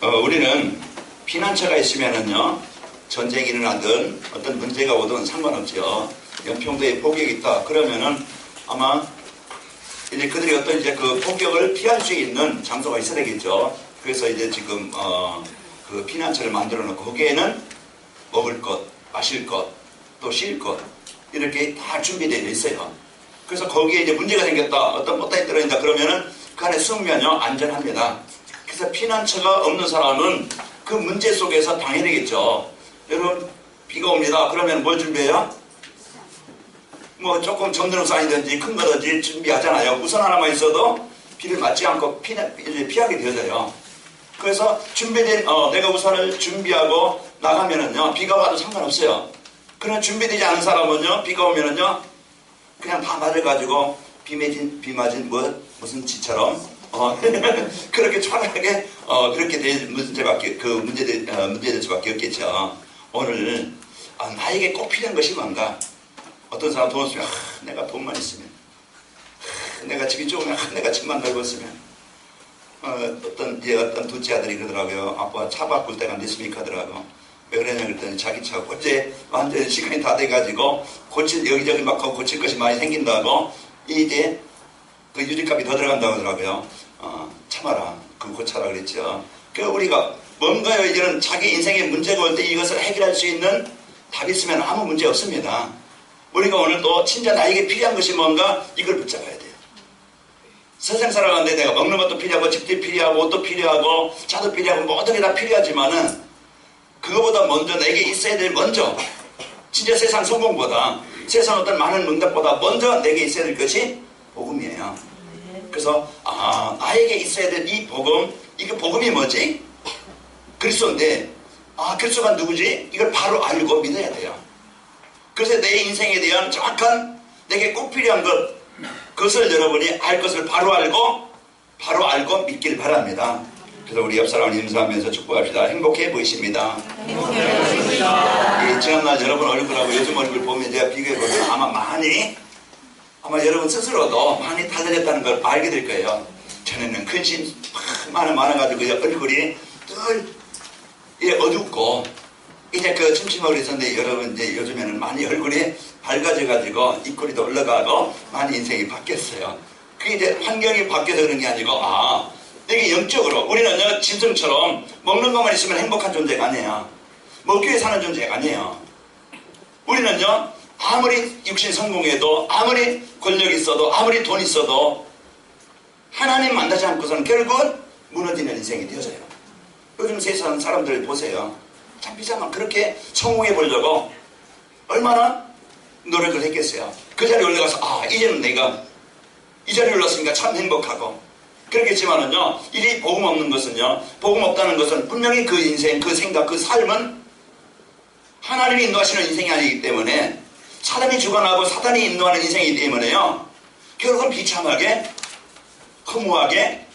우리는 피난처가 있으면은요, 전쟁이 일어나든 어떤 문제가 오든 상관없죠. 연평도에 폭격이 있다. 그러면은 아마 이제 그들이 어떤 이제 그 폭격을 피할 수 있는 장소가 있어야 되겠죠. 그래서 이제 지금 그 피난처를 만들어 놓고 거기에는 먹을 것, 마실 것, 또 쉴 것 이렇게 다 준비되어 있어요. 그래서 거기에 이제 문제가 생겼다, 어떤 포탄이 떨어진다 그러면은 그 안에 숨으면요 안전합니다. 그래서 피난처가 없는 사람은 그 문제 속에서 당해내겠죠. 여러분 비가 옵니다. 그러면 뭘 준비해요? 뭐 조금 점드는 쌀이든지 큰 거든지 준비하잖아요. 우산 하나만 있어도 비를 맞지 않고 피하게 되어져요. 그래서 준비된 내가 우산을 준비하고 나가면은요 비가 와도 상관없어요. 그러나 준비되지 않은 사람은요 비가 오면은요 그냥 다 맞아가지고 비 맞은 무슨 지처럼 그렇게 초라하게 그렇게 될 문제될 수밖에 없겠죠. 오늘 나에게 꼭 필요한 것이 뭔가? 어떤 사람 돈 없으면 내가 돈만 있으면 내가 집이 좋으면 내가 집만 넓었으면 어떤 둘째 아들이 그러더라고요. 아빠 차 바꿀 때가 안 됐습니까? 하더라고. 왜 그러냐 그랬더니 자기 차 어제 완전히 시간이 다 돼가지고 여기저기 막 고칠 것이 많이 생긴다고 이제 그 유지값이 더 들어간다고 하더라고요. 참아라. 그거 고쳐라 그랬죠. 그러니까 우리가 뭔가요 이제는 자기 인생에 문제가 올 때 이것을 해결할 수 있는 답이 있으면 아무 문제 없습니다. 우리가 오늘 또 진짜 나에게 필요한 것이 뭔가 이걸 붙잡아야 돼요. 세상 살아가는데 내가 먹는 것도 필요하고 집도 필요하고 옷도 필요하고 차도 필요하고 모든 게 다 필요하지만은 그거보다 먼저 내게 있어야 될 먼저 진짜 세상 성공보다 세상 어떤 많은 응답보다 먼저 내게 있어야 될 것이 복음이에요. 그래서 나에게 있어야 될 이 복음, 이게 복음이 뭐지? 그리스도인데 그리스도가 누구지? 이걸 바로 알고 믿어야 돼요. 그래서 내 인생에 대한 정확한 내게 꼭 필요한 그것을 여러분이 알 것을 바로 알고 믿길 바랍니다. 그래서 우리 옆사람을 인사하면서 축복합시다. 행복해 보이십니다. 행복해 보이십니다. 지난날 여러분 얼굴하고 요즘 얼굴 보면 제가 비교해보면 아마 여러분 스스로도 많이 달라졌다는 걸 알게 될 거예요. 전에는 근심 많아가지고 얼굴이 늘 어둡고 이제 그 침침하고 있었는데 여러분 이제 요즘에는 많이 얼굴이 밝아져가지고 입꼬리도 올라가고 많이 인생이 바뀌었어요. 그게 이제 환경이 바뀌어서 그런 게 아니고 이게 영적으로 우리는요 짐승처럼 먹는 것만 있으면 행복한 존재가 아니에요. 먹기 위해 사는 존재가 아니에요. 우리는요 아무리 육신 성공해도 아무리 권력이 있어도 아무리 돈 있어도 하나님 만나지 않고서는 결국은 무너지는 인생이 되어져요. 요즘 세상 사람들 보세요. 참 비참한 그렇게 성공해 보려고 얼마나 노력을 했겠어요. 그 자리에 올라가서 이제는 내가 이 자리에 올랐으니까 참 행복하고 그렇겠지만은요 이 복음 없는 것은요 복음 없다는 것은 분명히 그 인생 그 생각 그 삶은 하나님이 인도하시는 인생이 아니기 때문에 사람이 주관하고 사단이 인도하는 인생이기 때문에요 결국은 비참하게 허무하게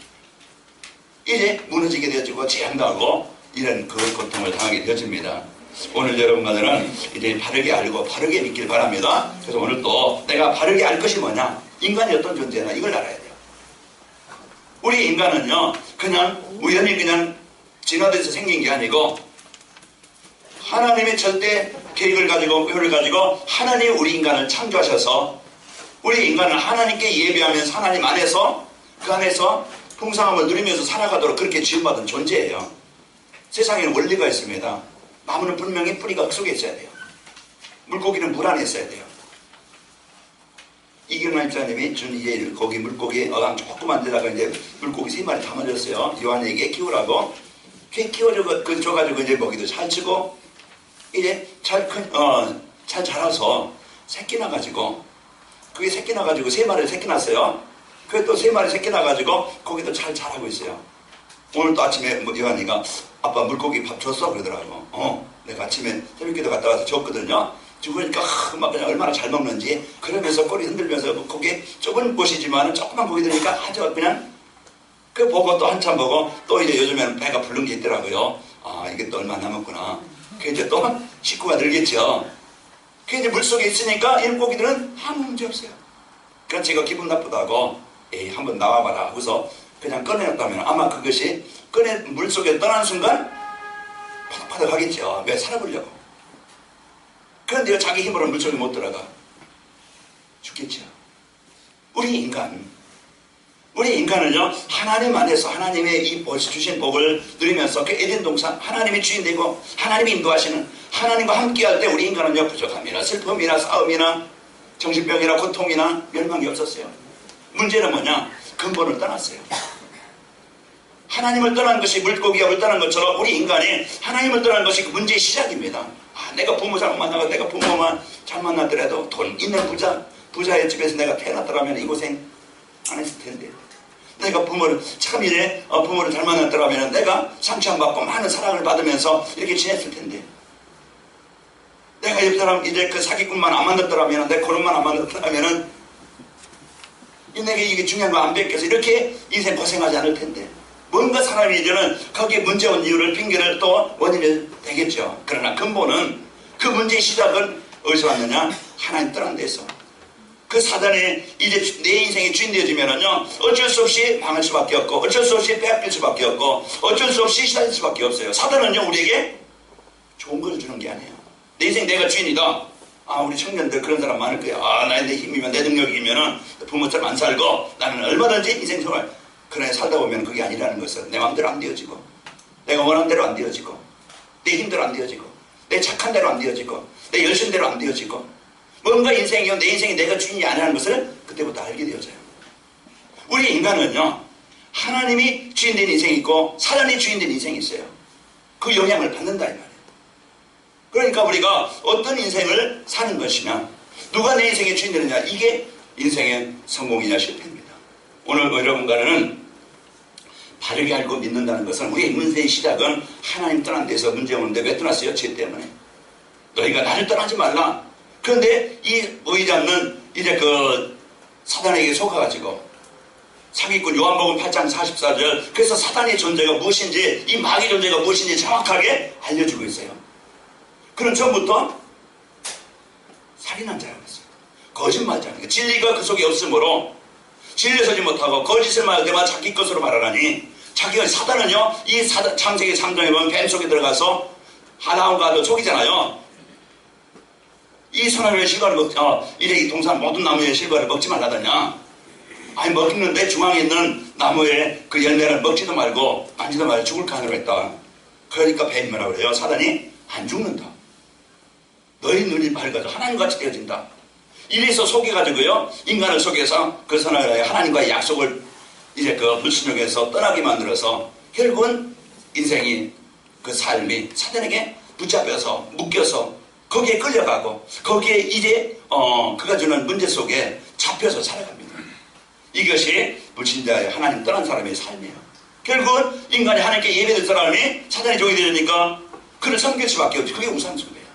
이제 무너지게 되어지고 재앙당하고 이런 그 고통을 당하게 되어집니다. 오늘 여러분과 저는 이제 바르게 알고 바르게 믿길 바랍니다. 그래서 오늘 또 내가 바르게 알 것이 뭐냐? 인간이 어떤 존재나 이걸 알아야 돼요. 우리 인간은요 그냥 우연히 그냥 진화돼서 생긴 게 아니고 하나님의 절대 계획을 가지고 표를 가지고 하나님이 우리 인간을 창조하셔서 우리 인간을 하나님께 예배하면서 하나님 안에서 그 안에서 풍성함을 누리면서 살아가도록 그렇게 지음받은 존재예요. 세상에는 원리가 있습니다. 나무는 분명히 뿌리가 흙 속에 있어야 돼요. 물고기는 물 안에 있어야 돼요. 이경란 집사님이 준 이제 거기 물고기 어항 조그만 데다가 이제 물고기 3마리 담아줬어요. 요한에게 키우라고. 키워줘가지고 이제 먹이도 잘 치고 이제 잘 자라서 새끼 나가지고 그게 새끼 나가지고 3마리 새끼 났어요. 그게 또 3마리 새끼 나가지고 거기도 잘 자라고 있어요. 오늘 또 아침에 요한이가 아빠 물고기 밥 줬어? 그러더라고. 내가 아침에 새벽기도 갔다 와서 줬거든요. 죽으니까 막 그냥 얼마나 잘 먹는지 그러면서 꼬리 흔들면서 거기 좁은 곳이지만 조그만 고기 들으니까 아주 그냥 그 보고 또 한참 보고 또 이제 요즘에는 배가 부른 게 있더라고요. 이게 또 얼마 남았구나. 그 이제 또 식구가 늘겠죠. 그 이제 물속에 있으니까 이 고기들은 아무 문제 없어요. 그래서 제가 기분 나쁘다고 한번 나와봐라 하고서 그냥 꺼내놨다면 아마 그것이 그네 물속에 떠난 순간 파닥파닥 하겠죠. 왜? 살아보려고. 그런데 자기 힘으로 물속에 못 들어가. 죽겠죠. 우리 인간은요, 하나님 안에서 하나님의 이 주신 복을 누리면서 그 에덴 동산 하나님이 주인 되고 하나님이 인도하시는 하나님과 함께할 때 우리 인간은요, 부족함이나 슬픔이나 싸움이나 정신병이나 고통이나 멸망이 없었어요. 문제는 뭐냐? 근본을 떠났어요. 하나님을 떠난 것이 물고기가 물 떠난 것처럼 우리 인간이 하나님을 떠난 것이 그 문제의 시작입니다. 내가 부모 잘못 만나고 내가 부모만 잘 만났더라도 돈 있는 부자의 집에서 내가 태어났더라면 이 고생 안 했을 텐데, 내가 부모를 부모를 잘 만났더라면 내가 상처 안 받고 많은 사랑을 받으면서 이렇게 지냈을 텐데, 내가 이 사람 이제 그 사기꾼만 안 만났더라면, 내 그놈만 안 만났더라면 내게 이게 중요한 거 안 뺏겨서 이렇게 인생 고생하지 않을 텐데, 뭔가 사람이 이제는 거기에 문제 온 이유를 핑계를 또 원인을 대겠죠. 그러나 근본은 그 문제의 시작은 어디서 왔느냐? 하나님 떠난 데서. 그 사단이 이제 내 인생의 주인 되어지면은요, 어쩔 수 없이 망할 수밖에 없고, 어쩔 수 없이 빼앗길 수밖에 없고, 어쩔 수 없이 시달릴 수밖에 없어요. 사단은요, 우리에게 좋은 걸 주는 게 아니에요. 내 인생 내가 주인이다. 우리 청년들 그런 사람 많을 거야. 나의 내 힘이면, 내 능력이면은 부모처럼 안 살고 나는 얼마든지 인생 생활. 그러나 살다 보면 그게 아니라는 것은 내 마음대로 안 되어지고, 내가 원하는 대로 안 되어지고, 내 힘대로 안 되어지고, 내 착한 대로 안 되어지고, 내 열심대로 안 되어지고, 뭔가 인생이요, 내 인생이 내가 주인이 아니라는 것을 그때부터 알게 되어져요. 우리 인간은요, 하나님이 주인된 인생이 있고 사단이 주인된 인생이 있어요. 그 영향을 받는다 이 말이에요. 그러니까 우리가 어떤 인생을 사는 것이냐, 누가 내 인생의 주인 되느냐, 이게 인생의 성공이냐 실패입니다. 오늘 여러분과는 바르게 알고 믿는다는 것은, 우리의 인생의 시작은 하나님 떠난 데서 문제 오는데 왜 떠났어요? 죄 때문에. 너희가 나를 떠나지 말라. 그런데 이 의지 않는 이제 그 사단에게 속아가지고, 사기꾼 요한복음 8장 44절, 그래서 사단의 존재가 무엇인지, 이 마귀 존재가 무엇인지 정확하게 알려주고 있어요. 그는 처음부터 살인한 자라고 했어요. 거짓말자니까. 진리가 그 속에 없으므로 진리에 서지 못하고 거짓을 말할 때만 자기 것으로 말하라니, 자기가, 사단은요, 이 창세기 3장에 보면 뱀 속에 들어가서 하나님과도 속이잖아요. 이 선악의 실과를 이제 이 동산 모든 나무의 실과를 먹지 말라더냐. 아니, 먹는데 중앙에 있는 나무의 그 열매를 먹지도 말고 만지도 말고 죽을 까느라 했다. 그러니까 뱀이 뭐라고 그래요? 사단이 안 죽는다. 너희 눈이 밝아져 하나님같이 되어진다. 이래서 속여가지고요, 인간을 속여서 그 선악의 하나님과의 약속을 이제 그 불순종해서 떠나게 만들어서 결국은 인생이, 그 삶이 사단에게 붙잡혀서 묶여서 거기에 끌려가고, 거기에 이제 그가 주는 문제 속에 잡혀서 살아갑니다. 이것이 불신자의 하나님 떠난 사람의 삶이에요. 결국은 인간이 하나님께 예배될 사람이 사단의 종이 되니까 그를 섬길 수밖에 없지. 그게 우상숭배예요.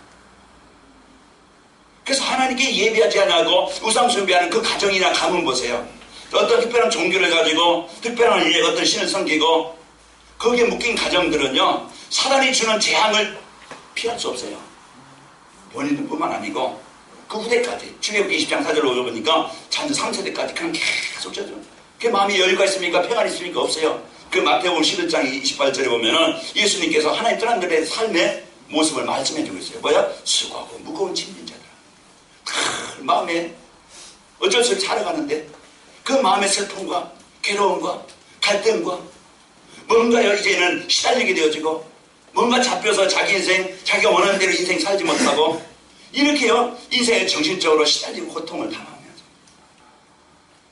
그래서 하나님께 예배하지 않고 우상숭배하는 그 가정이나 가문 보세요. 어떤 특별한 종교를 가지고 특별한 어떤 신을 섬기고 거기에 묶인 가정들은요, 사단이 주는 재앙을 피할 수 없어요. 본인들뿐만 아니고 그 후대까지. 출애굽기 20장 4절로 보니까 자녀 3세대까지 그냥 계속 져줘. 그 마음이 여유가 있습니까? 평안이 있습니까? 없어요. 그 마태복음 11장 28절에 보면은 예수님께서 하나님 떠난들의 삶의 모습을 말씀해주고 있어요. 뭐야? 수고하고 무거운 짐진 자들. 마음에 어쩔 수 없이 살아가는데 그 마음의 슬픔과 괴로움과 갈등과 뭔가요, 이제는 시달리게 되어지고, 뭔가 잡혀서 자기 인생, 자기가 원하는 대로 인생 살지 못하고, 이렇게요, 인생에 정신적으로 시달리고 고통을 당하면서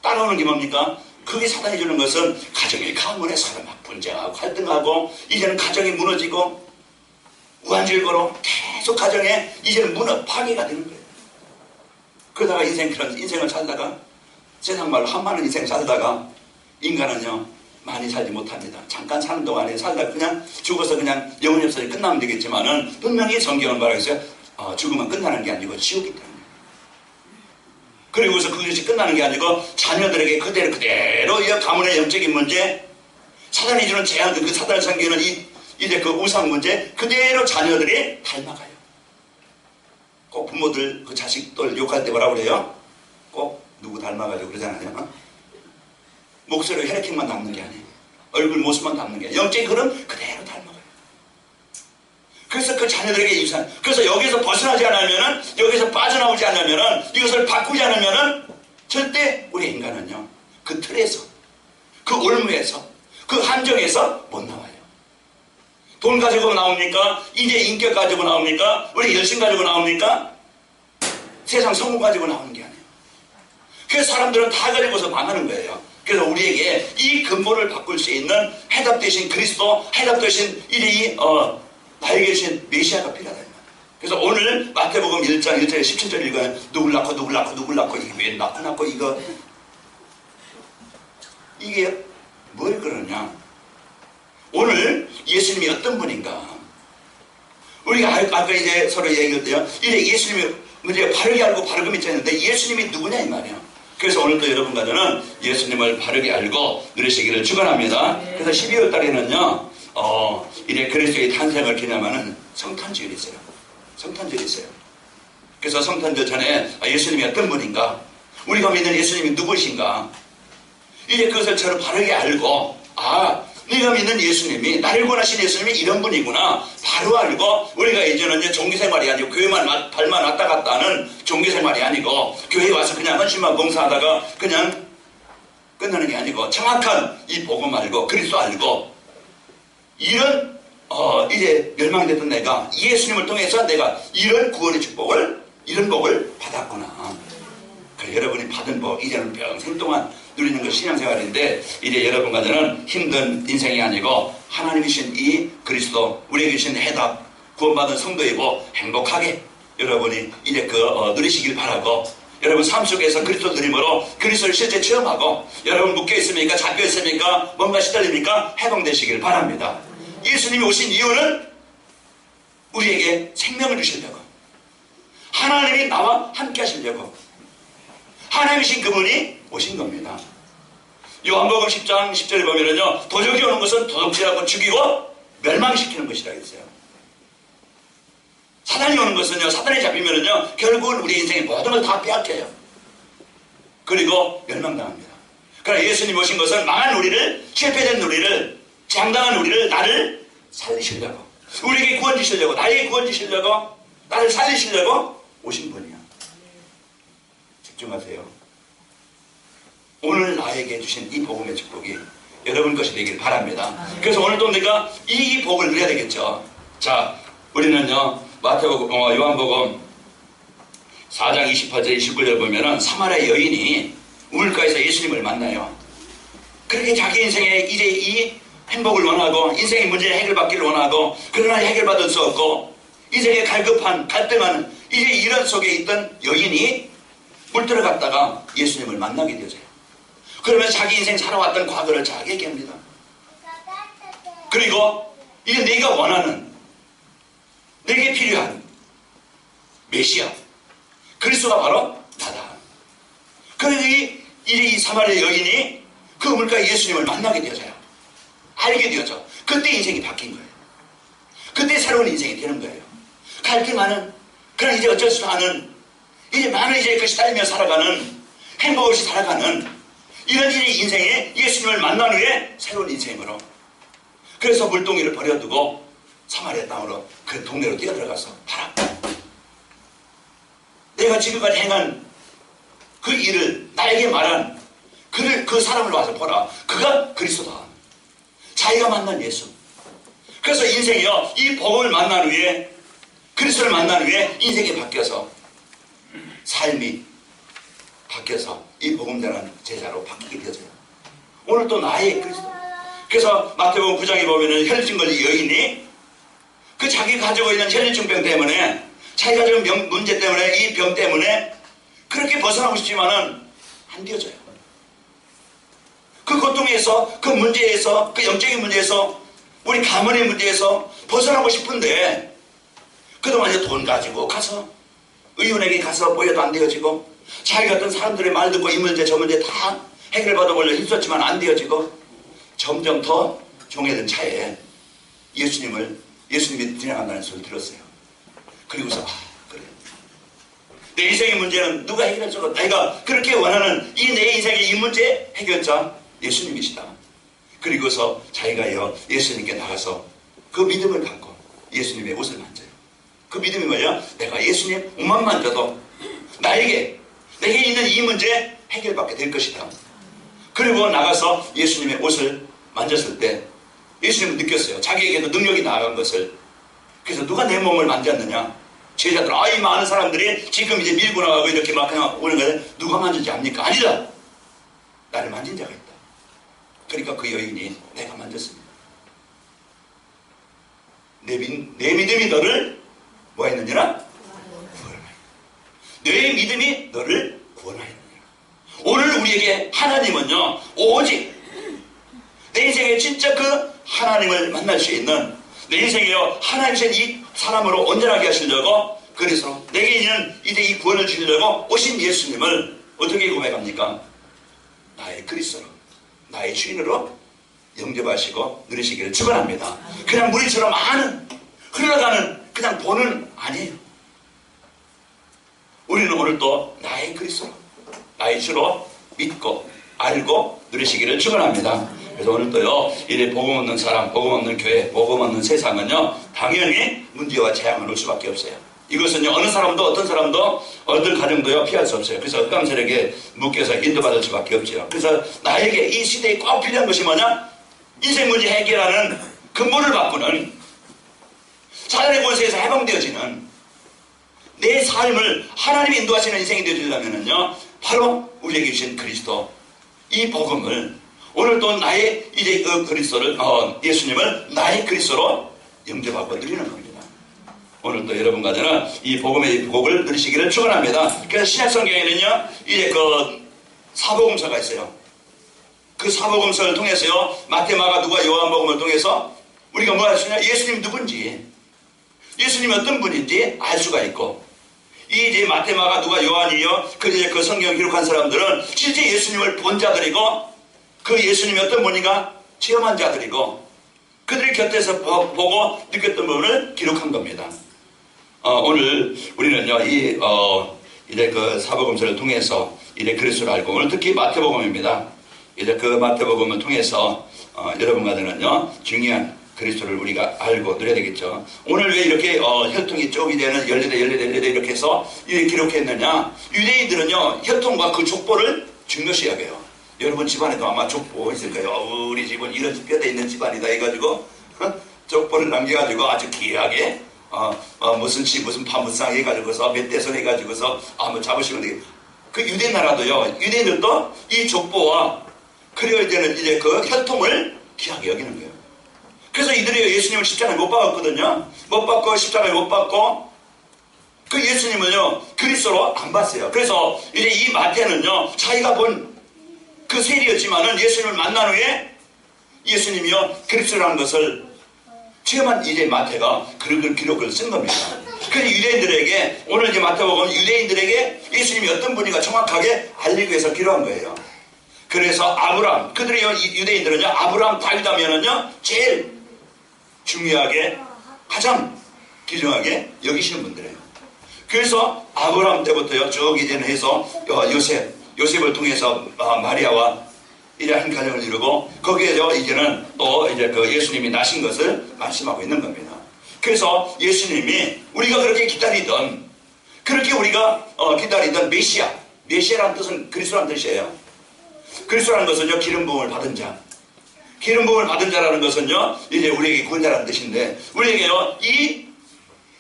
따라오는 게 뭡니까? 그게 사단이 주는 것은 가정의 가문에 서로 막 분쟁하고 갈등하고, 이제는 가정이 무너지고 우한질거로 계속 가정에 이제는 파괴가 되는 거예요. 그러다가 그런 인생을 살다가, 세상 말로 한마는 인생 살다가 인간은요, 많이 살지 못합니다. 잠깐 사는 동안에 살다가 그냥 죽어서 그냥 영혼이 없어서 끝나면 되겠지만은, 분명히 성경은 말하고 있어요. 죽으면 끝나는 게 아니고 지옥이 있다는 거예요. 그리고서 그것이 끝나는 게 아니고 자녀들에게 그대로 이 가문의 영적인 문제, 사단이 주는 재앙, 그 사단을 섬기는 이제 그 우상 문제 그대로 자녀들이 닮아가요. 꼭 부모들 그 자식들 욕할 때 뭐라고 그래요? 꼭 누구 닮아가지고 그러잖아요. 목소리로 혈액형만 남는 게 아니에요. 얼굴 모습만 닮는 게 아니라 영적인 그런 그대로 닮아가요. 그래서 그 자녀들에게 유산. 그래서 여기서 벗어나지 않으면은, 여기서 빠져나오지 않으면은, 이것을 바꾸지 않으면은 절대 우리 인간은요, 그 틀에서, 그 올무에서, 그 함정에서 못 나와요. 돈 가지고 나옵니까? 이제 인격 가지고 나옵니까? 우리 열심 가지고 나옵니까? 세상 성공 가지고 나오는 게 아니에요. 그래서 사람들은 다 가지고서 망하는 거예요. 그래서 우리에게 이 근본을 바꿀 수 있는 해답 대신 그리스도, 해답 대신 이 나에게 주신 메시아가 필요하다. 그래서 오늘 마태복음 1장 1절에 17절 읽어요. 누굴 낳고 누굴 낳고 누굴 낳고, 이게 왜 낳고 이거, 이게 뭘 그러냐. 오늘 예수님이 어떤 분인가. 우리가 아까 이제 서로 얘기했대요. 이제 예수님이 우리가 바르게 알고 바르게 믿지 않는데 예수님이 누구냐 이 말이야. 그래서 오늘도 여러분과는 예수님을 바르게 알고 누리시기를 축원합니다. 그래서 12월 달에는요, 이제 그리스도의 탄생을 기념하는 성탄절이 있어요. 성탄절이 있어요. 그래서 성탄절 전에 예수님이 어떤 분인가, 우리가 믿는 예수님이 누구신가, 이제 그것을 저를 바르게 알고, 네가 믿는 예수님이, 나를 구원하신 예수님이 이런 분이구나 바로 알고, 우리가 이제는 이제 종교생활이 아니고 교회만 발만 왔다 갔다 하는 종교생활이 아니고, 교회에 와서 그냥 헌신만 봉사하다가 그냥 끝나는 게 아니고, 정확한 이 복음 알고 그리스도 알고, 이런 이제 멸망됐던 내가 예수님을 통해서 내가 이런 구원의 축복을, 이런 복을 받았구나. 그래, 여러분이 받은 복 이제는 평생 동안 누리는 것이 신앙생활인데, 이제 여러분과 저는 힘든 인생이 아니고 하나님이 주신 이 그리스도, 우리에게 주신 해답, 구원받은 성도이고 행복하게 여러분이 이제 누리시길 바라고, 여러분 삶 속에서 그리스도 누림으로 그리스도를 실제 체험하고, 여러분 묶여있습니까? 잡혀있습니까? 뭔가 시달립니까? 해방되시길 바랍니다. 예수님이 오신 이유는 우리에게 생명을 주시려고, 하나님이 나와 함께 하시려고, 하나님이신 그분이 오신 겁니다. 요한복음 10장 10절에 보면은요, 도적이 오는 것은 도둑질하고 죽이고 멸망시키는 것이라 했어요. 사단이 오는 것은요, 사단이 잡히면은요, 결국은 우리 인생의 모든 걸 다 빼앗겨요. 그리고 멸망당합니다. 그러나 예수님 오신 것은 망한 우리를, 실패된 우리를, 장당한 우리를, 나를 살리시려고, 우리에게 구원 주시려고, 나에게 구원 주시려고, 나를 살리시려고 오신 분이야. 집중하세요. 오늘 나에게 주신 이 복음의 축복이 여러분 것이 되길 바랍니다. 그래서 오늘도 내가 이 복을 누려야 되겠죠. 자, 우리는요, 마태복음, 요한복음 4장 28절 29절 보면은 사마리아 여인이 우물가에서 예수님을 만나요. 그렇게 자기 인생에 이제 이 행복을 원하고 인생의 문제를 해결받기를 원하고, 그러나 해결받을 수 없고 인생에 갈급한 갈등하는 이제 이런 속에 있던 여인이 물 들어갔다가 예수님을 만나게 되어져요. 그러면서 자기 인생 살아왔던 과거를 잘 얘기합니다. 그리고 이제 내가 원하는, 내게 필요한 메시아 그리스도가 바로 나다. 그래서 이제 이 사마리아 여인이 그 우물가에 예수님을 만나게 되어져요. 알게 되어져. 그때 인생이 바뀐 거예요. 그때 새로운 인생이 되는 거예요. 갈등하는, 그러나 이제 어쩔 수 없는, 이제 많은 이제 것이 따르며 살아가는, 행복 없이 살아가는 이런 이제 인생에 예수님을 만난 후에 새로운 인생으로, 그래서 물동이를 버려두고 사마리아 땅으로 그 동네로 뛰어들어가서 봐라, 내가 지금까지 행한 그 일을 나에게 말한 그 사람을 와서 보라. 그가 그리스도다. 자기가 만난 예수. 그래서 인생이요, 이 복음을 만난 후에, 그리스도를 만난 후에 인생이 바뀌어서, 삶이 바뀌어서 이 복음자라는 제자로 바뀌게 되어져요. 오늘 또 나의 그리스도. 그래서 마태복음 9장에 보면은 혈증 걸린 여인이 그 자기가 가지고 있는 혈증병 때문에, 자기가 지금 문제 때문에, 이 병 때문에 그렇게 벗어나고 싶지만은 안 되어져요. 그 고통에서, 그 문제에서, 그 영적인 문제에서, 우리 가문의 문제에서 벗어나고 싶은데, 그동안 이제 돈 가지고 가서 의원에게 가서 보여도 안 되어지고, 자기 같은 사람들의 말 듣고 이 문제 저 문제 다 해결받아 보려 힘썼지만 안 되어지고, 점점 더 종해든 차에 예수님이 지나간다는 소리를 들었어요. 그리고서 그래, 내 인생의 문제는 누가 해결해주고, 내가 그렇게 원하는 이 내 인생의 이 문제 해결자 예수님이시다. 그리고서 자기가요 예수님께 나가서 그 믿음을 갖고 예수님의 옷을 만져요. 그 믿음이 뭐냐? 내가 예수님 옷만 만져도 내게 있는 이 문제 해결받게 될 것이다. 그리고 나가서 예수님의 옷을 만졌을 때 예수님은 느꼈어요. 자기에게도 능력이 나아간 것을. 그래서 누가 내 몸을 만졌느냐? 제자들, 이 많은 사람들이 지금 이제 밀고 나가고 이렇게 막 그냥 오는 거예요. 누가 만진지 압니까? 아니다. 나를 만진 자가 있다. 그러니까 그 여인이 내가 만졌습니다. 내 믿음이 너를 뭐 했느니라? 구원하였느니라. 내 믿음이 너를 구원하였느니라. 오늘 우리에게 하나님은요 오직 내 인생에 진짜 그 하나님을 만날 수 있는 내 인생에요 하나님의 이 사람으로 온전하게 하시려고 그래서 내게 있는 이제 이 구원을 주려고 오신 예수님을 어떻게 고백합니까? 나의 그리스도로 나의 주인으로 영접하시고 누리시기를 축원합니다. 그냥 우리처럼 아는 흘러가는 그냥 본은 아니에요. 우리는 오늘 또 나의 그리스도로 나의 주로 믿고 알고 누리시기를 축원합니다. 그래서 오늘 또요 이래 복음 없는 사람, 복음 없는 교회, 복음 없는 세상은요 당연히 문제와 재앙을 올 수밖에 없어요. 이것은요 어느 사람도 어떤 사람도 어떤 가정도요 피할 수 없어요. 그래서 억강 세력에 묶여서 인도받을 수밖에 없죠. 그래서 나에게 이 시대에 꼭 필요한 것이 뭐냐? 인생 문제 해결하는 근본을 바꾸는 사단의 권세에서 해방되어지는 내 삶을 하나님이 인도하시는 인생이 되어지려면은요 바로 우리에게 주신 그리스도 이 복음을 오늘 또 나의 이제 그 그리스도를 예수님을 나의 그리스도로 영접하고 누리는 겁니다. 오늘 또 여러분과 저는 이 복음의 복을 누리시기를 축원합니다. 그래서 신약 성경에는요 이제 그 사복음서가 있어요. 그 사복음서를 통해서요 마태, 마가, 누가, 요한복음을 통해서 우리가 뭐 할 수 있냐? 예수님 누군지, 예수님이 어떤 분인지 알 수가 있고, 이제 마태, 마가, 누가, 요한이요 그 성경을 기록한 사람들은 실제 예수님을 본 자들이고 그 예수님이 어떤 분인가 체험한 자들이고 그들이 곁에서 보고 느꼈던 부분을 기록한 겁니다. 오늘 우리는요 이제 그 사복음서를 통해서 이제 그리스도를 알고 오늘 특히 마태복음입니다. 이제 그 마태복음을 통해서 여러분과 저는요 중요한 그리스도를 우리가 알고 누려야 되겠죠. 오늘 왜 이렇게 혈통이 쪽이 되는 열례대 이렇게 해서 이렇게 기록했느냐? 유대인들은요 혈통과 그 족보를 중요시 여겨요. 여러분 집안에도 아마 족보 있을 거예요. 우리 집은 이런 뼈대 있는 집안이다 해가지고 족보를 남겨가지고 아주 귀하게 무슨 씨 무슨 파무상 해가지고서 몇 대선 해가지고서 뭐 잡으시면 되겠. 그 유대 나라도요 유대인들도 이 족보와 그려야 되는 이제 그 혈통을 귀하게 여기는 거예요. 그래서 이들이 예수님을 십자가에 못 박았거든요. 못 박고 십자가에 못 박고 그 예수님을요 그리스도로 안 봤어요. 그래서 이제 이 마태는요 자기가 본 그 세리였지만은 예수님을 만난 후에 예수님이요 그리스도라는 것을 체험한 이제 마태가 그런 기록을 쓴 겁니다. 그래서 유대인들에게 오늘 이제 마태복음 유대인들에게 예수님이 어떤 분인가 정확하게 알리기 위해서 기록한 거예요. 그래서 아브람 그들이 유대인들은요 아브람 다윗하면은요 제일 중요하게 가장 귀중하게 여기시는 분들이에요. 그래서 아브람 때부터요 쭉 이제는 해서 요셉을 통해서 마리아와 이제 한 가정을 이루고 거기에서 이제는 또 이제 그 예수님이 나신 것을 말씀하고 있는 겁니다. 그래서 예수님이 우리가 그렇게 기다리던 그렇게 우리가 기다리던 메시아라는 뜻은 그리스도라는 뜻이에요. 그리스도라는 것은요 기름 부음을 받은 자, 기름 부음을 받은 자라는 것은요 이제 우리에게 구원자라는 뜻인데 우리에게요 이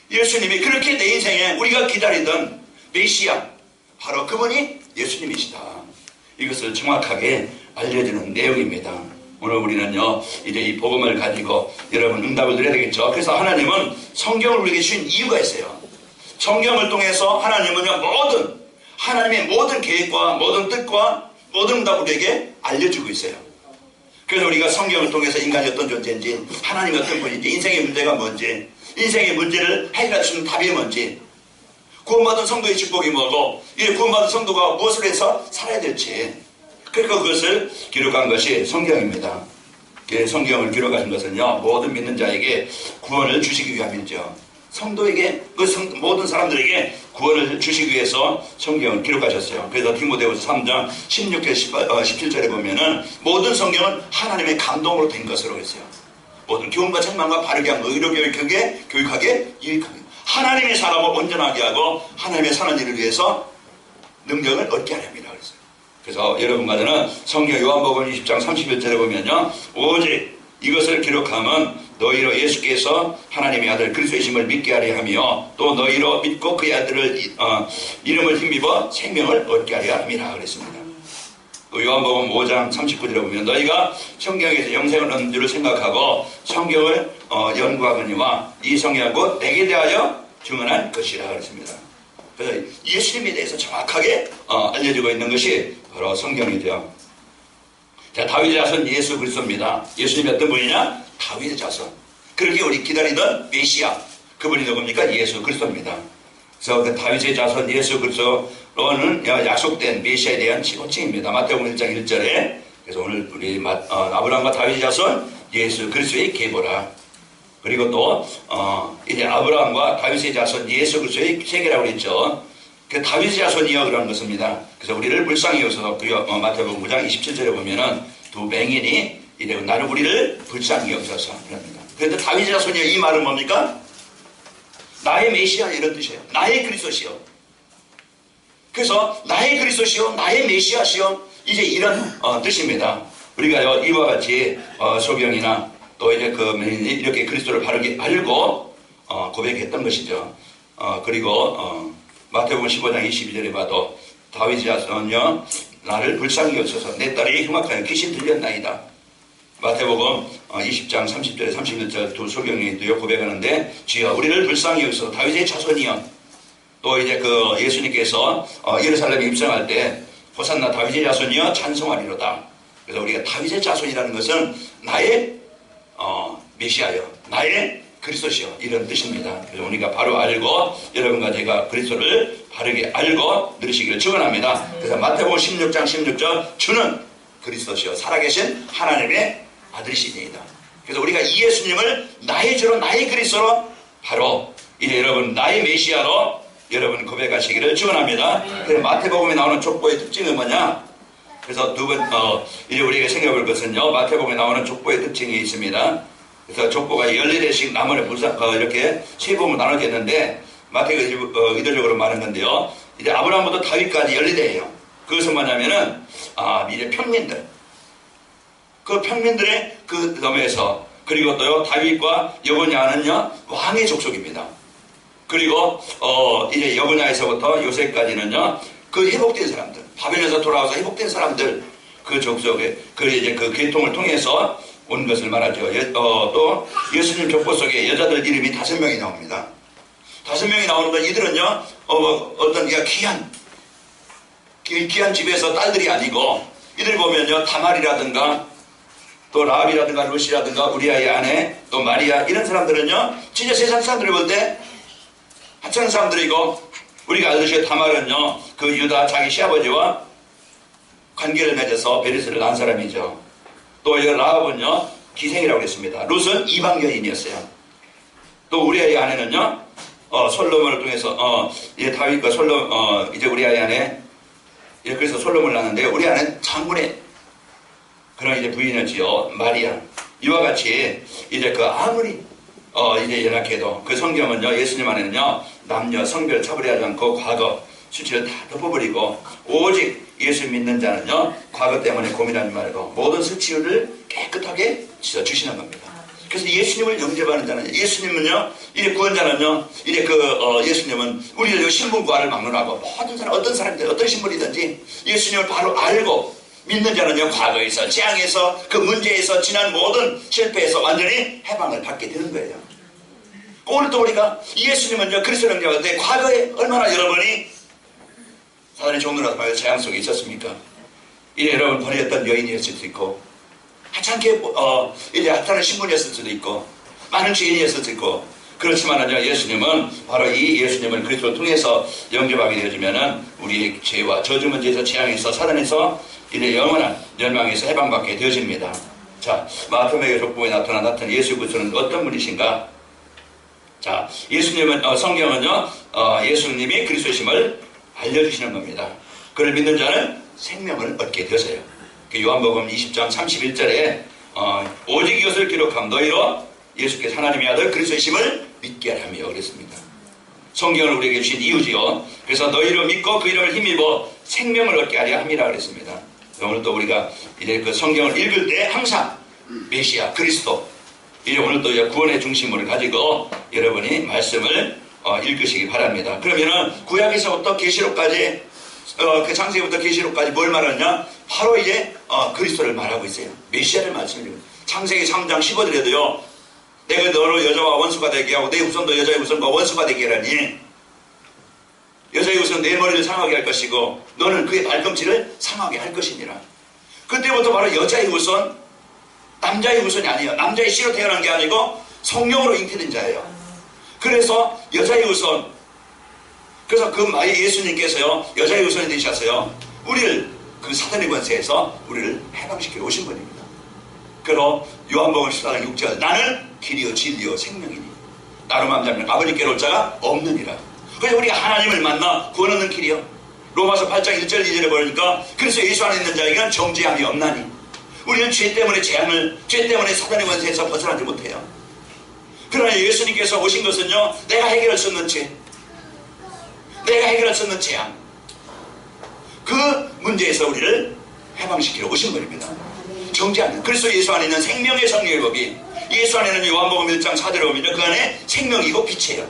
예수님이 그렇게 내 인생에 우리가 기다리던 메시아 바로 그분이 예수님이시다. 이것을 정확하게 알려주는 내용입니다. 오늘 우리는요 이제 이 복음을 가지고 여러분 응답을 드려야 되겠죠. 그래서 하나님은 성경을 우리에게 주신 이유가 있어요. 성경을 통해서 하나님은요 하나님의 모든 계획과 모든 뜻과 모든 응답을 우리에게 알려주고 있어요. 그래서 우리가 성경을 통해서 인간이 어떤 존재인지 하나님이 어떤 분인지 인생의 문제가 뭔지 인생의 문제를 해결할 수 있는 답이 뭔지 구원받은 성도의 축복이 뭐고 이 구원받은 성도가 무엇을 해서 살아야 될지 그러니까 그것을 기록한 것이 성경입니다. 성경을 기록하신 것은요 모든 믿는 자에게 구원을 주시기 위함이죠. 성도에게 모든 사람들에게 구원을 주시기 위해서 성경을 기록하셨어요. 그래서 디모데후서 3장 16절 17절에 보면은 모든 성경은 하나님의 감동으로 된 것으로 했어요. 모든 교훈과 책망과 바르게 하고 의로 교육하게 유익하게 하나님의 사람을 온전하게 하고 하나님의 사는 일을 위해서 능력을 얻게 하렵니다. 그래서 여러분과 저는 성경 요한복음 20장 31절에 보면요, 오직 이것을 기록하면 너희로 예수께서 하나님의 아들 그리스도이심을 믿게 하려 하며 또 너희로 믿고 그의 아들을 이름을 힘입어 생명을 얻게 하려 함이라 그랬습니다. 그 요한복음 5장 39절에 보면 너희가 성경에서 영생을 얻는 줄을 생각하고 성경을 연구하거니와 이 성경은 곧 내게 대하여 증언한 것이라 그랬습니다. 그래서 예수님에 대해서 정확하게 알려지고 있는 것이 바로 성경이죠. 자, 다윗의 자손 예수 그리스도입니다. 예수님이 어떤 분이냐? 다윗의 자손. 그렇게 우리 기다리던 메시아, 그분이 누굽니까? 예수 그리스도입니다. 그래서 그 다윗의 자손 예수 그리스도는 약속된 메시아에 대한 지고칭입니다. 마태복음 1장 1절에. 그래서 오늘 우리 아브라함과 다윗의 자손 예수 그리스도의 계보라. 그리고 또 이제 아브라함과 다윗의 자손 예수 그리스도의 세계라고 그랬죠. 그 다윗의 자손이여 그런 것입니다. 그래서 우리를 불쌍히 여기서 마태복음 9장 27절에 보면은 두 맹인이 이래 나는 우리를 불쌍히 여기서 그럽니다. 그런데 다윗의 자손이여 이 말은 뭡니까? 나의 메시아 이런 뜻이에요. 나의 그리스도시여. 그래서 나의 그리스도시여, 나의 메시아시여 이제 이런 뜻입니다. 우리가 이와 같이 소경이나 또 이제 그 맹인이 이렇게 그리스도를 바르게 알고 고백했던 것이죠. 그리고 마태복음 15장 22절에 봐도 다윗의 자손이여 나를 불쌍히 여기소서 내 딸이 흉악하여 귀신 들렸나이다. 마태복음 20장 30절에 31절 두 소경이도요 고백하는데 주여 우리를 불쌍히 여기소서 다윗의 자손이여. 또 이제 그 예수님께서 예루살렘에 입성할 때 호산나 다윗의 자손이여 찬송하리로다. 그래서 우리가 다윗의 자손이라는 것은 나의 메시아여, 나의 그리스도시여 이런 뜻입니다. 그래서 우리가 바로 알고 여러분과 제가 그리스도를 바르게 알고 누리시기를 축원합니다. 그래서 마태복음 16장 16절 주는 그리스도시여 살아계신 하나님의 아들이시니이다. 그래서 우리가 이 예수님을 나의 주로 나의 그리스도로 바로 이제 여러분 나의 메시아로 여러분 고백하시기를 축원합니다. 그래서 마태복음에 나오는 족보의 특징은 뭐냐? 그래서 이제 우리가 생각해 볼 것은요, 마태복음에 나오는 족보의 특징이 있습니다. 그래서 족보가 14대씩 나무를 이렇게 세 부분으로 나눠졌는데 마태가 의도적으로 말한 건데요. 이제 아브라함부터 다윗까지 14대예요. 그것은 뭐냐면은 이제 평민들. 그 평민들의 그 넘에서 그리고 또요 다윗과 여보냐는요 왕의 족속입니다. 그리고 이제 여보냐에서부터 요셉까지는요 그 회복된 사람들, 바벨론에서 돌아와서 회복된 사람들 그 족속의 그 이제 그 계통을 통해서 온 것을 말하죠. 또 예수님 족보 속에 여자들 이름이 5명이 나옵니다. 5명이 나오는데 이들은요 어떤 귀한 집에서 딸들이 아니고 이들 보면요 다말이라든가 또 라합이라든가 루시라든가 우리아의 아내 또 마리아 이런 사람들은요 진짜 세상 사람들이 볼 때 하찮은 사람들이고 우리가 알듯이 다말은요 그 유다 자기 시아버지와 관계를 맺어서 베르스를 낳은 사람이죠. 또 이 라합은요 기생이라고 했습니다. 룻은 이방 여인이었어요. 또 우리아의 아내는요 솔로몬을 통해서 이제 다윗과 이제 우리아의 아내 그래서 솔로몬을 낳았는데 우리 아내는 장군의 그런 이제 부인이었지요. 마리아. 이와 같이 이제 그 아무리 이제 연약해도 그 성경은요 예수님 안에는요 남녀 성별 차별하지 않고 과거 수치를 다 덮어버리고 오직 예수 믿는 자는요 과거 때문에 고민하지 말고 모든 수치를 깨끗하게 씻어주시는 겁니다. 그래서 예수님을 영접하는 자는 예수님은요 이제 구원자는요 이제 예수님은 우리를 신분과를 막론하고 모든 사람 어떤 사람들 어떤 신분이든지 예수님을 바로 알고 믿는 자는요 과거에서 재앙에서 그 문제에서 지난 모든 실패에서 완전히 해방을 받게 되는 거예요. 오늘 또 우리가 예수님은요 그리스도 영접할 때 과거에 얼마나 여러분이 사단의 종로라서 말해 재앙 속에 있었습니까? 이제 여러분 버렸던 여인이었을 수도 있고 하찮게 이제 하찮은 신분이었을 수도 있고 많은 죄인이었을 수도 있고 그렇지만은요 예수님은 바로 이 예수님을 그리스도를 통해서 영접하게 되어지면은 우리의 죄와 저주 문제에서 재앙에서 사단에서 이제 영원한 멸망에서 해방받게 되어집니다. 자 마태복음 족보에 나타난 예수 그리스도는 어떤 분이신가? 자, 예수님은 성경은요 예수님이 그리스도이심을 알려주시는 겁니다. 그를 믿는 자는 생명을 얻게 되어서요. 요한복음 20장 31절에 오직 이것을 기록함 너희로 예수께서 하나님의 아들 그리스도이심을 믿게 하며 그랬습니다. 성경을 우리에게 주신 이유지요. 그래서 너희로 믿고 그 이름을 힘입어 생명을 얻게 하려 함이라 그랬습니다. 오늘 또 우리가 이제 그 성경을 읽을 때 항상 메시아 그리스도 이제 오늘 또 구원의 중심을 가지고 여러분이 말씀을 읽으시기 바랍니다. 그러면은 구약에서부터 계시록까지 그 창세기부터 계시록까지 뭘 말하느냐? 바로 이제 그리스도를 말하고 있어요. 메시아를 말씀드리고 창세기 3장 15절에도요. 내가 너로 여자와 원수가 되게 하고 내 후손도 여자의 후손과 원수가 되게 하라니 여자의 후손은 내 머리를 상하게 할 것이고 너는 그의 발꿈치를 상하게 할 것이니라. 그때부터 바로 여자의 후손 남자의 후손이 아니에요. 남자의 씨로 태어난 게 아니고 성령으로 잉태된 자예요. 그래서 여자의 후손 그래서 그 예수님께서요 여자의 후손이 되셔서요 우리를 그 사단의 권세에서 우리를 해방시키러 오신 분입니다. 그리고 요한복음 14장 6절 나는 길이요 진리요 생명이니 나로 맘자면 아버지께로 올 자가 없느니라. 그래서 우리가 하나님을 만나 구원 얻는 길이요. 로마서 8장 1절 2절에 보니까 그래서 예수 안에 있는 자에게는 정죄함이 없나니 우리는 죄 때문에 죄 때문에 사단의 권세에서 벗어나지 못해요. 그러나 예수님께서 오신 것은요 내가 해결할 수 없는 죄 내가 해결할 수 없는 재앙 그 문제에서 우리를 해방시키러 오신 분입니다. 정죄하는 그래서 예수 안에 있는 생명의 성령의 법이 예수 안에는 요한복음 1장 4절에 보면 그 안에 생명이고 빛이에요.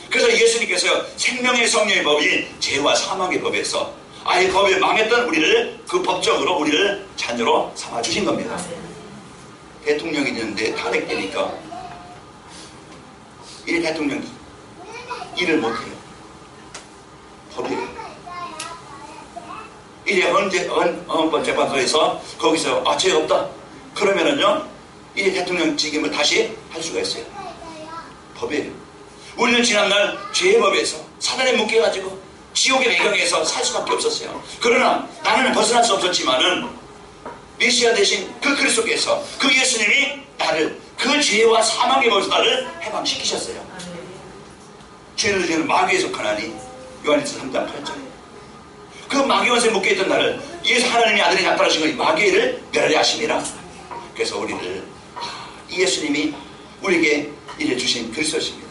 그래서 예수님께서 생명의 성령의 법이 죄와 사망의 법에서 아예 법에 망했던 우리를 그 법적으로 우리를 자녀로 삼아주신 겁니다. 대통령이 되는데 탄핵되니까 이 대통령이 일을 못해요. 법이에요. 이제 헌법재판소에서 거기서 죄 없다 그러면은요 이 대통령 직임을 다시 할 수가 있어요. 법이에요. 우리는 지난날 죄의 법에서 사단에 묶여가지고 지옥의 배경에서 살 수밖에 없었어요. 그러나 나는 벗어날 수 없었지만은 메시아 대신 그 그리스도께서 그 예수님이 나를 그 죄와 사망의 법에서 나를 해방시키셨어요. 죄를 지는 마귀에 속하나니 요한일서 3장 8절에 그 마귀원세에 묶여있던 나를 예수 하나님의 아들이 나타나신 것이 마귀를 멸하려 하심이라. 그래서 우리를 이 예수님이 우리에게 이래 주신 그리스도십니다.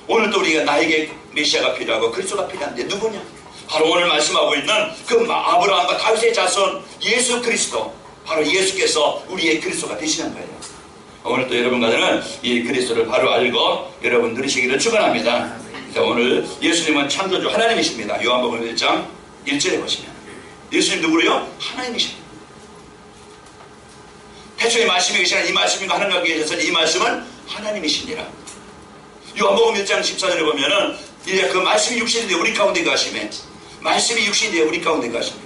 오늘도 우리가 나에게 메시아가 필요하고 그리스도가 필요한데 누구냐? 바로 오늘 말씀하고 있는 그 아브라함과 다윗의 자손 예수 그리스도 바로 예수께서 우리의 그리스도가 되시는 거예요. 오늘도 여러분과는 이 그리스도를 바로 알고 여러분 누리시기를 축원합니다. 오늘 예수님은 창조주 하나님이십니다. 요한복음 1장 1절에 보시면 예수님 누구로요? 하나님이십니다. 태초에 말씀이 계시나 이 말씀과 하나님과 계셔서 이 말씀은 하나님이시니라. 요한복음 1장 14절에 보면은 이제 그 말씀이 육신이 되어 우리 가운데 가시매 말씀이 육신이 되어 우리 가운데 가시매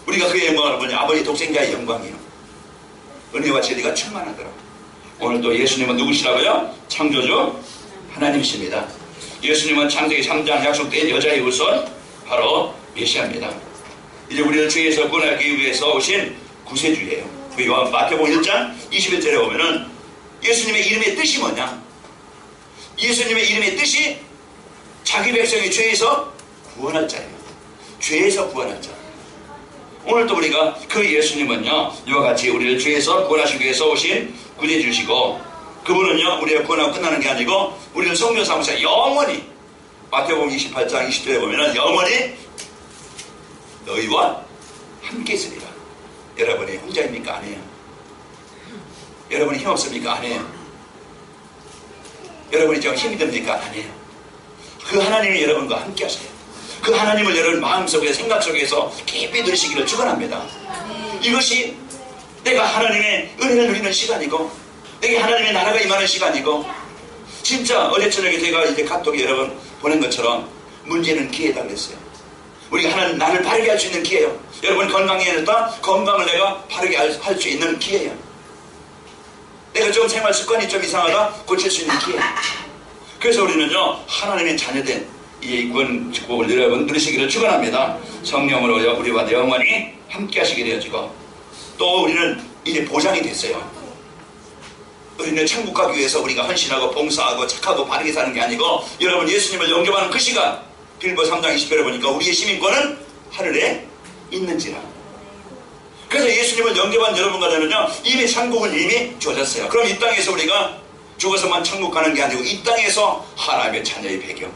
우리가 그의 영광을 보니 아버지 독생자의 영광이요 은혜와 진리가 충만하더라. 오늘도 예수님은 누구시라고요? 창조주 하나님이십니다. 예수님은 창세기 3장 약속된 여자의 후손 바로 메시아입니다. 이제 우리를 죄에서 구원하기 위해서 오신 구세주예요. 그 요한 마태복음 1장 21절에 보면은 예수님의 이름의 뜻이 뭐냐? 예수님의 이름의 뜻이 자기 백성의 죄에서 구원할 자예요. 죄에서 구원할 자. 오늘도 우리가 그 예수님은요 이와 같이 우리를 죄에서 구원하시기 위해서 오신 구세주시고 그분은요 우리가 구원하고 끝나는 게 아니고 우리를 성령 삼으셔 영원히 마태복음 28장 20절에 보면은 영원히 너희와 함께 있으리라. 여러분이 혼자입니까? 아니에요. 여러분이 힘없습니까? 아니에요. 여러분이 좀 힘이 듭니까? 아니에요. 그 하나님이 여러분과 함께 하세요. 그 하나님을 여러분 마음속에 생각 속에서 깊이 누리시기를 축원합니다. 이것이 내가 하나님의 은혜를 누리는 시간이고 내게 하나님의 나라가 임하는 시간이고 진짜 어제 저녁에 제가 이제 카톡에 여러분 보낸 것처럼 문제는 기회다 그랬어요. 우리가 하나님 나를 바르게 할 수 있는 기회예요. 여러분 건강해졌다 건강을 내가 바르게 할 수 있는 기회예요. 내가 좀 생활 습관이 좀 이상하다 고칠 수 있는 기회. 그래서 우리는요 하나님의 자녀된 이 구원 축복을 여러분 누리시기를 축원합니다. 성령으로 우리와 영원히 함께 하시게 되어지고 또 우리는 이제 보장이 됐어요. 우리는 천국 가기 위해서 우리가 헌신하고 봉사하고 착하고 바르게 사는 게 아니고 여러분 예수님을 영접하는 그 시간 빌보 3장 20절에 보니까 우리의 시민권은 하늘에 있는지라. 그래서 예수님을 영접한 여러분과 저는요 이미 천국은 이미 주어졌어요. 그럼 이 땅에서 우리가 죽어서만 천국 가는 게 아니고 이 땅에서 하나님의 자녀의 배경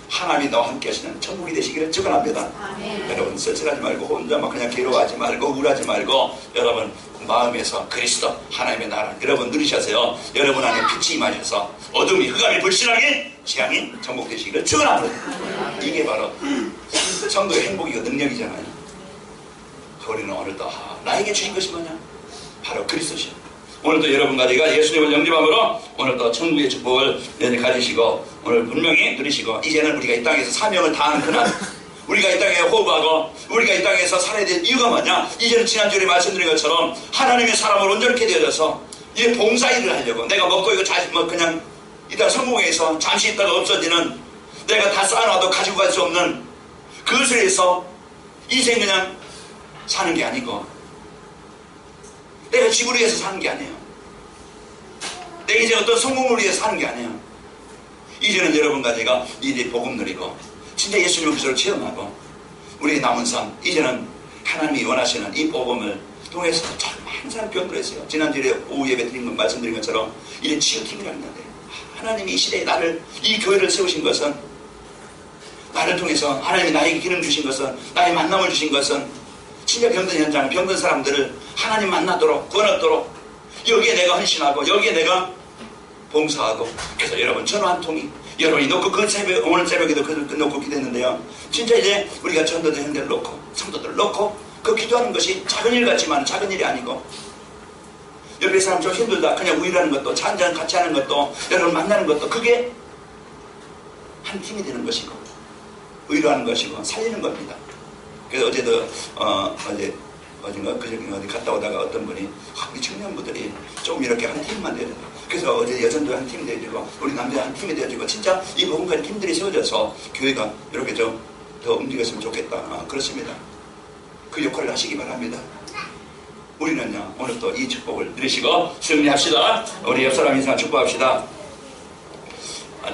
하나님이 너와 함께 하시는 천국이 되시기를 축원합니다. 여러분 쓸쓸하지 말고 혼자 막 그냥 괴로워하지 말고 우울하지 말고 여러분 마음에서 그리스도 하나님의 나라 여러분 누리셔서요 여러분 안에 빛이 임하셔서 어둠이 흑암이 불신하게 재앙이 정복되시기를 축원합니다. 이게 바로 성도의 행복이고 능력이잖아요. 우리는 오늘도 나에게 주신 것이 뭐냐? 바로 그리스도시오. 오늘도 여러분과 제가 예수님을 영접함으로 오늘도 천국의 축복을 가지시고 오늘 분명히 누리시고 이제는 우리가 이 땅에서 사명을 다하는 그날 우리가 이 땅에 호흡하고 우리가 이 땅에서 살아야 될 이유가 뭐냐? 이제는 지난주에 말씀드린 것처럼 하나님의 사람을 온전케 되어져서 이제 봉사일을 하려고 내가 먹고 이거 그냥 이따 성공해서 잠시 있다가 없어지는 내가 다 쌓아놔도 가지고 갈 수 없는 그것을 해서 이제 그냥 사는 게 아니고 내가 집을 위해서 사는 게 아니에요. 내가 이제 어떤 성공을 위해서 사는 게 아니에요. 이제는 여러분과 제가 이제 복음 누리고 진짜 예수님의 그리스도를 체험하고 우리의 남은 삶 이제는 하나님이 원하시는 이 복음을 통해서 정말 사람 변화했어요. 지난주에 오후 예배 드린 것 말씀드린 것처럼 이제 치유팀이라는 건데 하나님이 이 시대에 나를 이 교회를 세우신 것은 나를 통해서 하나님이 나에게 기름 주신 것은 나의 만남을 주신 것은 진짜 병든 현장 병든 사람들을 하나님 만나도록 구원 얻도록 여기에 내가 헌신하고 여기에 내가 봉사하고 그래서 여러분 전화 한 통이 여러분이 놓고 그 새벽 오늘 새벽에도 그걸 놓고 기도했는데요. 진짜 이제 우리가 전도도 현대를 놓고 성도들을 놓고 그 기도하는 것이 작은 일 같지만 작은 일이 아니고 옆에 사람 좀 힘들다 그냥 우유라는 것도 차 한잔 같이 하는 것도 여러분 만나는 것도 그게 한 팀이 되는 것이고 위로하는 것이고 살리는 겁니다. 그래서 어제도 어딘가 그저께 어디 갔다 오다가 어떤 분이 우리 청년부들이 좀 이렇게 한 팀만 되어야 된다. 그래서 어제 여전도 한 팀이 되어지고 우리 남자 한 팀이 되어지고 진짜 이 복음가의 팀들이 세워져서 교회가 이렇게 좀 더 움직였으면 좋겠다. 그렇습니다. 그 역할을 하시기 바랍니다. 우리는요 오늘 또 이 축복을 누리시고 승리합시다. 우리 옆사람 인사 축복합시다.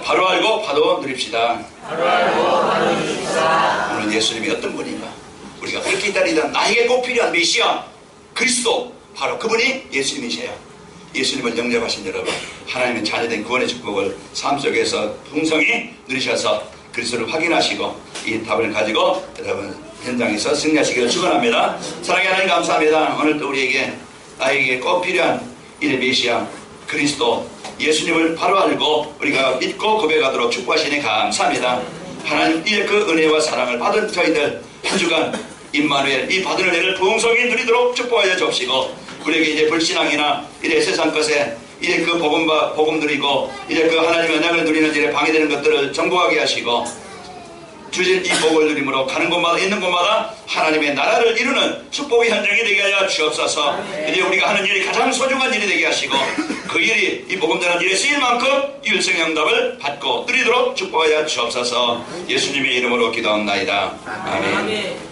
바로 알고 바로 누립시다. 바로 알고 바로 누립시다. 오늘 예수님이 어떤 분인가 우리가 그렇게 기다리던 나에게 꼭 필요한 메시아 그리스도 바로 그분이 예수님이세요. 예수님을 영접하신 여러분 하나님의 자녀된 구원의 축복을 삶 속에서 풍성히 누리셔서 그리스도를 확인하시고 이 답을 가지고 여러분 현장에서 승리하시기를 축원합니다. 사랑의 하나님 감사합니다. 오늘 또 우리에게 나에게 꼭 필요한 이 메시아 그리스도 예수님을 바로 알고 우리가 믿고 고백하도록 축복하시니 감사합니다. 하나님 이제 그 은혜와 사랑을 받은 저희들 한 주간 임마누엘 이 받은 은혜를 풍성히 누리도록 축복하여 주옵시고 우리에게 이제 불신앙이나 이제 세상 것에 이제 그 복음 누리고 이제 그 하나님의 언약을 누리는 일에 방해되는 것들을 정복하게 하시고 주신 이 복을 누림으로 가는 곳마다 있는 곳마다 하나님의 나라를 이루는 축복의 현장이 되게 하여 주옵소서. 이제 우리가 하는 일이 가장 소중한 일이 되게 하시고 그 일이 이 복음 전하는 일에 쓰일 만큼 일성응답을 받고 누리도록 축복하여 주옵소서. 예수님의 이름으로 기도합나이다. 아멘.